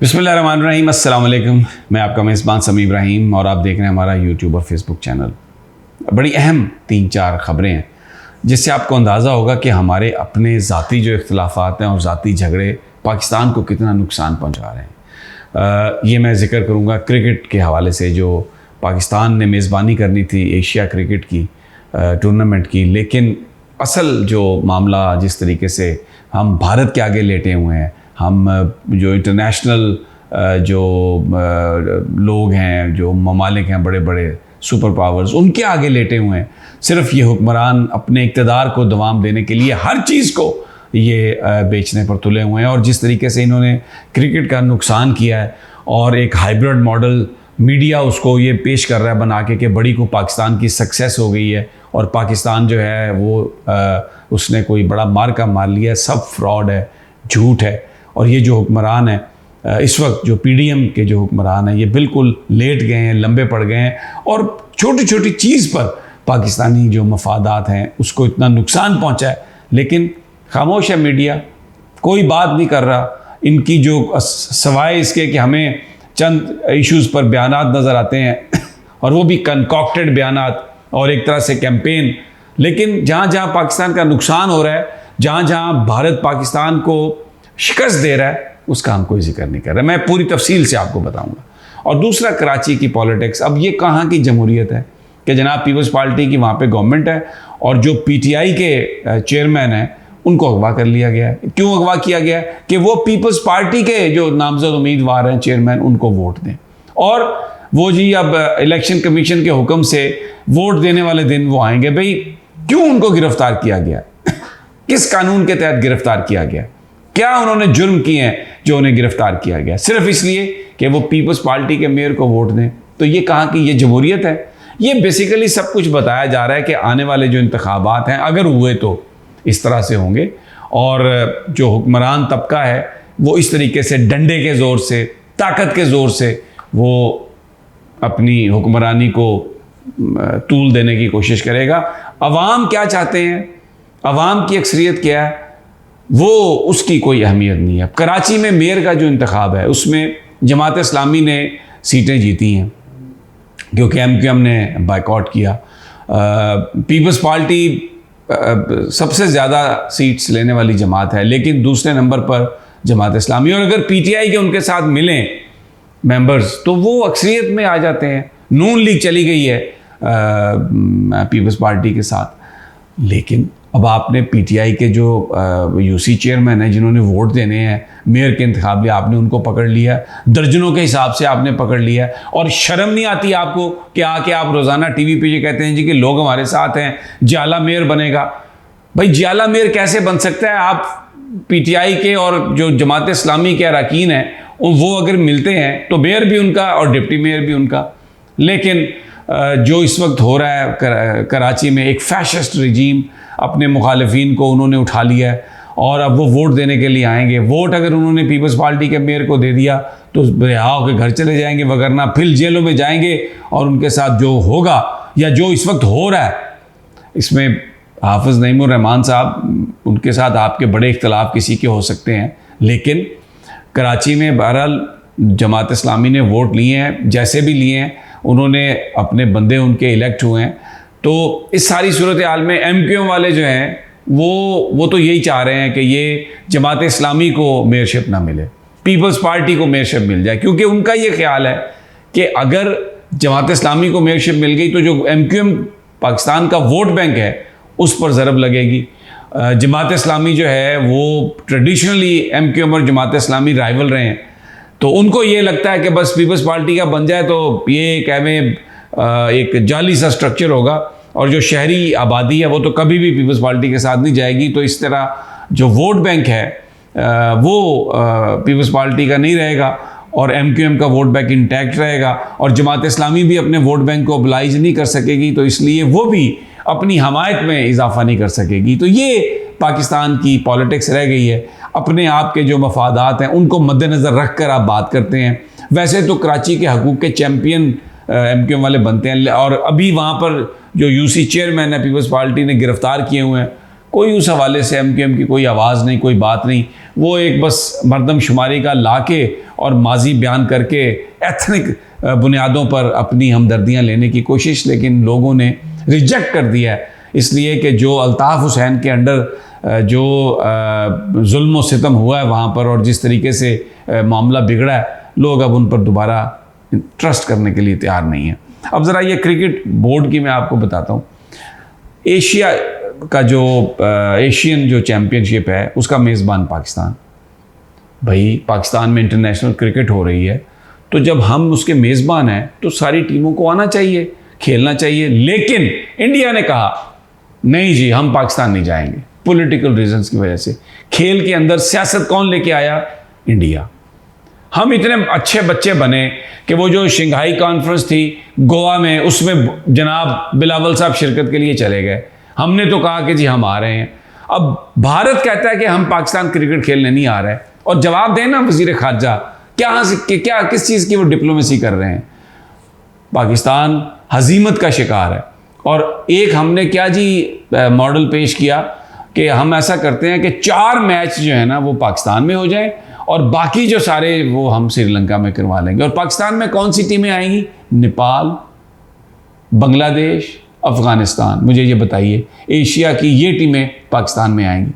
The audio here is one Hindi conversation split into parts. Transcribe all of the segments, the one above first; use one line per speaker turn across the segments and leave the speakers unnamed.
बिस्मिल्लाहिर्रहमानिर्रहीम, अस्सलाम वालेकुम। मैं आपका मेज़बान समी इब्राहिम और आप देख रहे हैं हमारा यूट्यूब और फेसबुक चैनल। बड़ी अहम 3-4 ख़बरें हैं जिससे आपको अंदाज़ा होगा कि हमारे अपने ज़ाती जो इख्तिलाफ़ात हैं और ज़ाती झगड़े पाकिस्तान को कितना नुकसान पहुँचा रहे हैं। ये मैं ज़िक्र करूँगा क्रिकेट के हवाले से, जो पाकिस्तान ने मेज़बानी करनी थी एशिया क्रिकेट की टूर्नामेंट की, लेकिन असल जो मामला जिस तरीके से हम भारत के आगे लेटे हुए हैं, हम जो इंटरनेशनल जो लोग हैं, जो ममालिक हैं, बड़े बड़े सुपर पावर्स, उनके आगे लेटे हुए हैं। सिर्फ ये हुक्मरान अपने इक़्तिदार को दवाम देने के लिए हर चीज़ को ये बेचने पर तुले हुए हैं। और जिस तरीके से इन्होंने क्रिकेट का नुकसान किया है और एक हाइब्रिड मॉडल मीडिया उसको ये पेश कर रहा है बना के कि बड़ी को पाकिस्तान की सक्सेस हो गई है और पाकिस्तान जो है वो उसने कोई बड़ा मार्का मार लिया है, सब फ्रॉड है, झूठ है। और ये जो हुक्मरान है इस वक्त, जो पीडीएम के जो हुक्मरान हैं, ये बिल्कुल लेट गए हैं, लंबे पड़ गए हैं और छोटी छोटी चीज़ पर पाकिस्तानी जो मफादात हैं उसको इतना नुकसान पहुंचा है, लेकिन खामोश है मीडिया, कोई बात नहीं कर रहा। इनकी जो सवाए इसके कि हमें चंद इश्यूज़ पर बयानात नज़र आते हैं और वो भी कंकॉक्टेड बयानात और एक तरह से कैंपेन, लेकिन जहाँ जहाँ पाकिस्तान का नुकसान हो रहा है, जहाँ जहाँ भारत पाकिस्तान को शिकस्त दे रहा है, उसका हम कोई जिक्र नहीं कर रहे। मैं पूरी तफसील से आपको बताऊंगा। और दूसरा, कराची की पॉलिटिक्स। अब ये कहाँ की जमहूरियत है कि जनाब पीपल्स पार्टी की वहाँ पे गवर्नमेंट है और जो पीटीआई के चेयरमैन हैं उनको अगवा कर लिया गया है। क्यों अगवा किया गया है? कि वो पीपल्स पार्टी के जो नामजद उम्मीदवार हैं चेयरमैन, उनको वोट दें। और वो जी अब इलेक्शन कमीशन के हुक्म से वोट देने वाले दिन वो आएंगे। भाई क्यों उनको गिरफ्तार किया गया? किस कानून के तहत गिरफ्तार किया गया? क्या उन्होंने जुर्म किए हैं जो उन्हें गिरफ्तार किया गया? सिर्फ इसलिए कि वो पीपल्स पार्टी के मेयर को वोट दें। तो ये कहाँ की ये जमहूरियत है? ये बेसिकली सब कुछ बताया जा रहा है कि आने वाले जो इंतखाबात हैं, अगर हुए तो इस तरह से होंगे और जो हुक्मरान तबका है वो इस तरीके से डंडे के ज़ोर से, ताकत के ज़ोर से वो अपनी हुक्मरानी को तूल देने की कोशिश करेगा। अवाम क्या चाहते हैं, अवाम की अक्सरियत क्या है, वो उसकी कोई अहमियत नहीं है। कराची में मेयर का जो इंतखाब है उसमें जमात इस्लामी ने सीटें जीती हैं क्योंकि एमक्यूएम ने बायकॉट किया। पीपल्स पार्टी सबसे ज़्यादा सीट्स लेने वाली जमात है, लेकिन दूसरे नंबर पर जमात इस्लामी। और अगर पीटीआई के उनके साथ मिलें मेंबर्स तो वो अक्सरियत में आ जाते हैं। नून लीग चली गई है पीपल्स पार्टी के साथ, लेकिन अब आपने पीटीआई के जो यूसी चेयरमैन हैं जिन्होंने वोट देने हैं मेयर के इंतखाब लिए, आपने उनको पकड़ लिया, दर्जनों के हिसाब से आपने पकड़ लिया। और शर्म नहीं आती आपको कि आके आप रोज़ाना टीवी पे ये कहते हैं जी कि लोग हमारे साथ हैं, जियाला मेयर बनेगा। भाई जियाला मेयर कैसे बन सकता है? आप पीटीआई के और जो जमात इस्लामी के अरकान हैं वो अगर मिलते हैं तो मेयर भी उनका और डिप्टी मेयर भी उनका। लेकिन जो इस वक्त हो रहा है कराची में, एक फैशिस्ट रजीम, अपने मुखालिफिन को उन्होंने उठा लिया है और अब वो वोट देने के लिए आएंगे। वोट अगर उन्होंने पीपल्स पार्टी के मेयर को दे दिया तो रिहा होकर घर चले जाएंगे, वगरना फिर जेलों में जाएंगे। और उनके साथ जो होगा या जो इस वक्त हो रहा है, इसमें हाफिज़ नईमुर रहमान साहब, उनके साथ आपके बड़े इख्तलाफ किसी के हो सकते हैं, लेकिन कराची में बहरहाल जमात इस्लामी ने वोट लिए हैं, जैसे भी लिए हैं, उन्होंने अपने बंदे उनके इलेक्ट हुए हैं। तो इस सारी सूरत हाल में एमक्यूएम वाले जो हैं वो तो यही चाह रहे हैं कि ये जमात इस्लामी को मेयरशिप ना मिले, पीपल्स पार्टी को मेयरशिप मिल जाए, क्योंकि उनका ये ख्याल है कि अगर जमात इस्लामी को मेयरशिप मिल गई तो जो एमक्यूएम पाकिस्तान का वोट बैंक है उस पर ज़रब लगेगी। जमात इस्लामी जो है वो ट्रेडिशनली एमक्यूएम और जमात इस्लामी राइवल रहे हैं, तो उनको ये लगता है कि बस पीपल्स पार्टी का बन जाए तो ये कहमें एक जाली सा स्ट्रक्चर होगा और जो शहरी आबादी है वो तो कभी भी पीपल्स पार्टी के साथ नहीं जाएगी। तो इस तरह जो वोट बैंक है वो पीपल्स पार्टी का नहीं रहेगा और एमक्यूएम का वोट बैंक इंटैक्ट रहेगा और जमात इस्लामी भी अपने वोट बैंक को ओबलाइज नहीं कर सकेगी, तो इसलिए वो भी अपनी हमायत में इजाफा नहीं कर सकेगी। तो ये पाकिस्तान की पॉलिटिक्स रह गई है। अपने आप के जो मफादात हैं उनको मद्देनज़र रख कर आप बात करते हैं। वैसे तो कराची के हकूक़ के चैम्पियन एमक्यूएम वाले बनते हैं, और अभी वहाँ पर जो यूसी चेयरमैन है पीपल्स पार्टी ने गिरफ़्तार किए हुए हैं, कोई उस हवाले से एमक्यूएम की कोई आवाज़ नहीं, कोई बात नहीं। वो एक बस मरदमशुमारी का लाके और माजी बयान करके एथनिक बुनियादों पर अपनी हमदर्दियाँ लेने की कोशिश, लेकिन लोगों ने रिजेक्ट कर दिया है, इसलिए कि जो अल्ताफ़ हुसैन के अंडर जो जुल्म व सितम हुआ है वहाँ पर और जिस तरीके से मामला बिगड़ा है, लोग अब उन पर दोबारा ट्रस्ट करने के लिए तैयार नहीं है। अब ज़रा ये क्रिकेट बोर्ड की मैं आपको बताता हूँ। एशिया का जो एशियन जो चैम्पियनशिप है उसका मेज़बान पाकिस्तान। भाई पाकिस्तान में इंटरनेशनल क्रिकेट हो रही है, तो जब हम उसके मेज़बान हैं तो सारी टीमों को आना चाहिए, खेलना चाहिए। लेकिन इंडिया ने कहा नहीं जी, हम पाकिस्तान नहीं जाएंगे, पॉलिटिकल रीजंस की वजह से। खेल के अंदर सियासत कौन लेके आया? इंडिया। हम इतने अच्छे बच्चे बने कि वो जो शंघाई कॉन्फ्रेंस थी गोवा में, उसमें जनाब बिलावल साहब शिरकत के लिए चले गए। हमने तो कहा कि जी हम आ रहे हैं। अब भारत कहता है कि हम पाकिस्तान क्रिकेट खेलने नहीं आ रहे, और जवाब देना वज़ीर ख़ारजा क्या किस चीज़ की वो डिप्लोमेसी कर रहे हैं। पाकिस्तान हजीमत का शिकार है। और एक हमने क्या जी मॉडल पेश किया कि हम ऐसा करते हैं कि 4 मैच जो है ना वो पाकिस्तान में हो जाए और बाकी जो सारे वो हम श्रीलंका में करवा लेंगे। और पाकिस्तान में कौन सी टीमें आएंगी? नेपाल, बांग्लादेश, अफ़गानिस्तान। मुझे ये बताइए, एशिया की ये टीमें पाकिस्तान में आएंगी।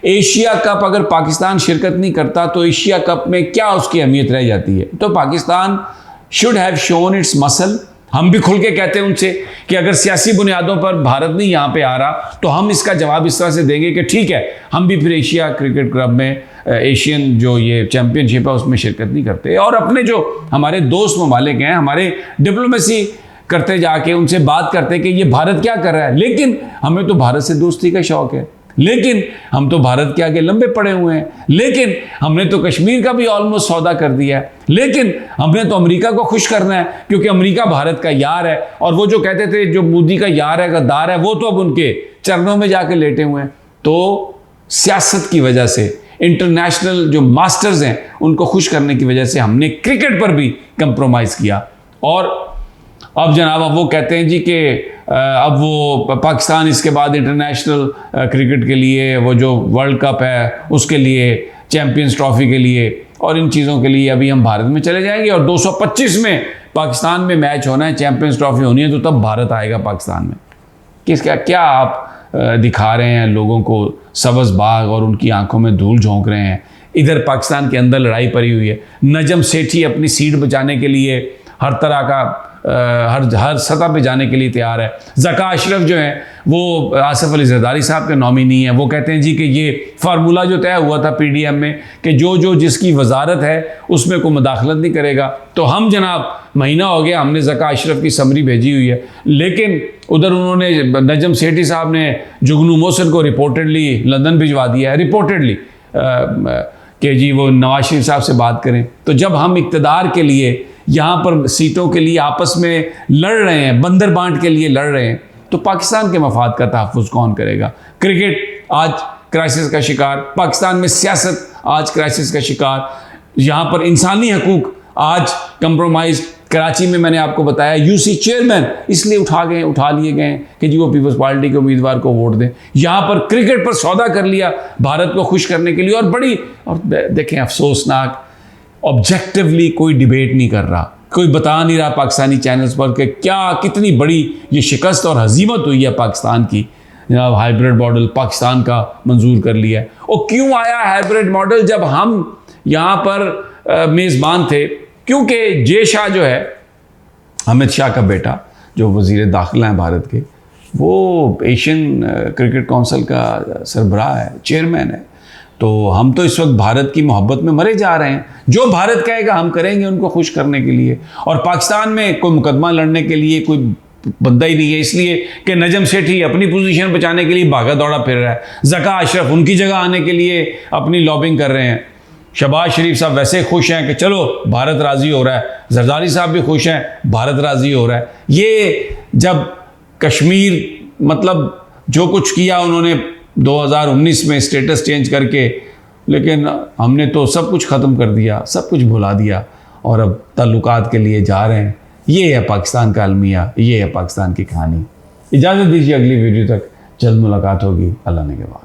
एशिया कप अगर पाकिस्तान शिरकत नहीं करता तो एशिया कप में क्या उसकी अहमियत रह जाती है? तो Pakistan should have shown it's muscle. हम भी खुल के कहते हैं उनसे कि अगर सियासी बुनियादों पर भारत नहीं यहाँ पे आ रहा तो हम इसका जवाब इस तरह से देंगे कि ठीक है, हम भी फिर एशिया क्रिकेट क्लब में एशियन जो ये चैम्पियनशिप है उसमें शिरकत नहीं करते। और अपने जो हमारे दोस्त ममालिक हैं, हमारे डिप्लोमेसी करते जाके उनसे बात करते कि ये भारत क्या कर रहा है। लेकिन हमें तो भारत से दोस्ती का शौक़ है, लेकिन हम तो भारत के आगे लंबे पड़े हुए हैं, लेकिन हमने तो कश्मीर का भी ऑलमोस्ट सौदा कर दिया है, लेकिन हमने तो अमेरिका को खुश करना है क्योंकि अमेरिका भारत का यार है। और वो जो कहते थे जो मोदी का यार है, गद्दार है, वो तो अब उनके चरणों में जाके लेटे हुए हैं। तो सियासत की वजह से, इंटरनेशनल जो मास्टर्स हैं उनको खुश करने की वजह से हमने क्रिकेट पर भी कंप्रोमाइज़ किया। और अब जनाब अब वो कहते हैं जी कि अब वो पाकिस्तान इसके बाद इंटरनेशनल क्रिकेट के लिए वो जो वर्ल्ड कप है उसके लिए, चैम्पियंस ट्रॉफी के लिए और इन चीज़ों के लिए अभी हम भारत में चले जाएंगे। और 225 में पाकिस्तान में मैच होना है, चैम्पियंस ट्रॉफी होनी है, तो तब भारत आएगा पाकिस्तान में। क्या आप दिखा रहे हैं लोगों को सब्ज़ बाग और उनकी आंखों में धूल झोंक रहे हैं। इधर पाकिस्तान के अंदर लड़ाई पड़ी हुई है। नजम सेठी अपनी सीट बचाने के लिए हर तरह का हर सतह पे जाने के लिए तैयार है। ज़का अशरफ जो है वो आसिफ अली जरदारी साहब के नॉमिनी है। वो कहते हैं जी कि ये फार्मूला जो तय हुआ था PDM में कि जो जिसकी वजारत है उसमें कोई मुदाखलत नहीं करेगा। तो हम जनाब महीना हो गया, हमने ज़का अशरफ की समरी भेजी हुई है, लेकिन उधर उन्होंने नजम सेठी साहब ने जुगनू मोहसिन को रिपोर्टेडली लंदन भिजवा दिया है, रिपोर्टेडली कि जी वो नवाज शरीफ साहब से बात करें। तो जब हम इक़्तिदार के लिए यहाँ पर सीटों के लिए आपस में लड़ रहे हैं, बंदर बांट के लिए लड़ रहे हैं, तो पाकिस्तान के मफाद का तहफ़्फ़ुज़ कौन करेगा? क्रिकेट आज क्राइसिस का शिकार, पाकिस्तान में सियासत आज क्राइसिस का शिकार, यहाँ पर इंसानी हकूक़ आज कंप्रोमाइज़। कराची में मैंने आपको बताया UC चेयरमैन इसलिए उठा लिए गए कि जी वो पीपल्स पार्टी के उम्मीदवार को वोट दें। यहाँ पर क्रिकेट पर सौदा कर लिया भारत को खुश करने के लिए। और देखें अफसोसनाक, ऑब्जेक्टिवली कोई डिबेट नहीं कर रहा, कोई बता नहीं रहा पाकिस्तानी चैनल्स पर कि कितनी बड़ी ये शिकस्त और हजीमत हुई है पाकिस्तान की। जनाब हाइब्रिड मॉडल पाकिस्तान का मंजूर कर लिया है। और क्यों आया हाइब्रिड मॉडल जब हम यहाँ पर मेज़बान थे? क्योंकि जे शाह जो है, अमित शाह का बेटा जो वज़ीर दाखिला है भारत के, वो एशियन क्रिकेट काउंसिल का सरबराह है, चेयरमैन है। तो हम तो इस वक्त भारत की मोहब्बत में मरे जा रहे हैं। जो भारत कहेगा हम करेंगे उनको खुश करने के लिए। और पाकिस्तान में कोई मुकदमा लड़ने के लिए कोई बंदा ही नहीं है, इसलिए कि नजम सेठी अपनी पोजीशन बचाने के लिए भागा दौड़ा फिर रहा है। ज़का अशरफ उनकी जगह आने के लिए अपनी लॉबिंग कर रहे हैं। शहबाज शरीफ साहब वैसे खुश हैं कि चलो भारत राज़ी हो रहा है, जरदारी साहब भी खुश हैं, भारत राज़ी हो रहा है। ये जब कश्मीर मतलब जो कुछ किया उन्होंने 2019 में स्टेटस चेंज करके, लेकिन हमने तो सब कुछ ख़त्म कर दिया, सब कुछ भुला दिया और अब ताल्लुकात के लिए जा रहे हैं। ये है पाकिस्तान का अलमिया, ये है पाकिस्तान की कहानी। इजाज़त दीजिए, अगली वीडियो तक जल्द मुलाकात होगी। अल्लाह ने के बाद।